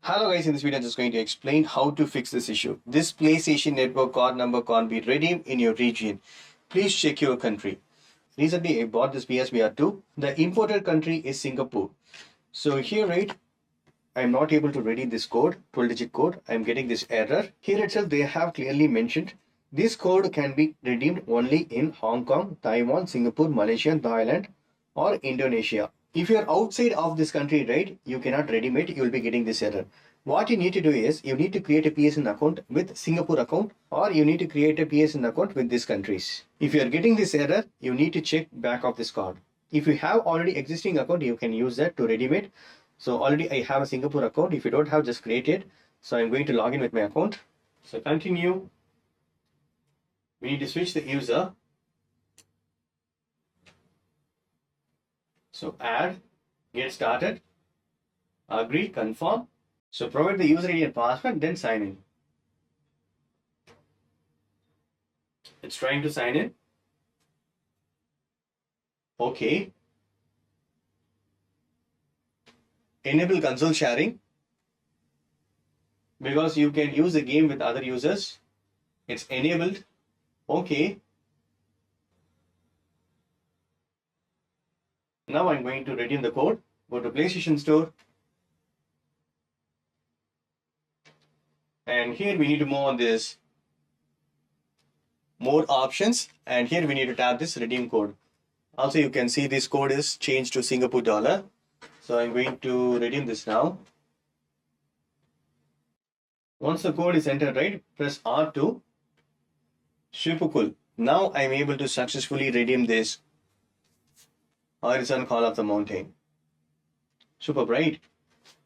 Hello guys, in this video I'm just going to explain how to fix this issue. This PlayStation network card number can't be redeemed in your region. Please check your country. Recently I bought this PSVR 2. The imported country is Singapore. So here right, I'm not able to redeem this code, 12-digit code. I'm getting this error. Here itself they have clearly mentioned this code can be redeemed only in Hong Kong, Taiwan, Singapore, Malaysia, Thailand or Indonesia. If you're outside of this country, right, you cannot redeem it, you'll be getting this error. What you need to do is you need to create a PSN account with Singapore account, or you need to create a PSN account with these countries. If you are getting this error, you need to check back of this card. If you have already existing account, you can use that to redeem it. So already I have a Singapore account. If you don't have, just create it. So I'm going to log in with my account. So continue. We need to switch the user. So add, get started, agree, confirm. So provide the user ID and password, then sign in. It's trying to sign in. Okay. Enable console sharing. Because you can use the game with other users. It's enabled. Okay. Now I'm going to redeem the code. Go to PlayStation Store. And here we need to move on this more options. And here we need to tap this redeem code. Also, you can see this code is changed to Singapore dollar. So I'm going to redeem this now. Once the code is entered, right, press R2. Super cool. Now I'm able to successfully redeem this horizon call of the mountain. Super bright.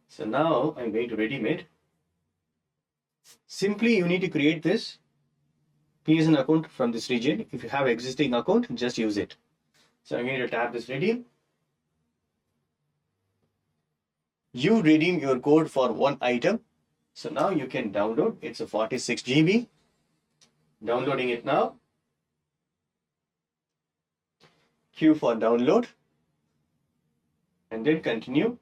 So now I'm going to redeem it. Simply you need to create this PSN account from this region. If you have existing account, just use it. So I'm going to tap this redeem. You redeem your code for one item. So now you can download. It's a 46 GB. Downloading it now. Queue for download. And then continue.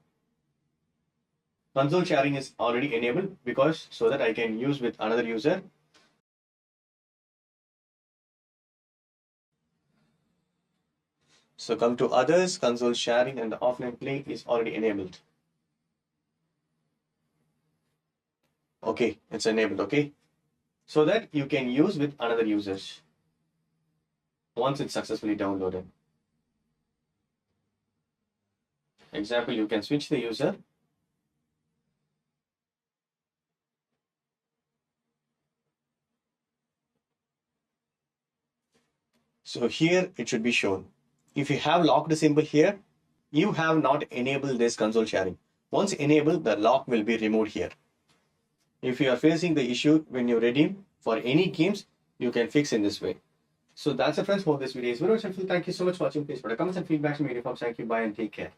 Console sharing is already enabled because so that I can use with another user. So come to others, console sharing and the offline play is already enabled. Okay, it's enabled, okay? So that you can use with another users once it's successfully downloaded. Example, you can switch the user. So here it should be shown. If you have locked the symbol here, you have not enabled this console sharing. Once enabled, the lock will be removed here. If you are facing the issue when you redeem for any games, you can fix in this way. So that's it, friends. Hope this video is very helpful. Thank you so much for watching. Please put a comments and feedback to me. Thank you. Bye and take care.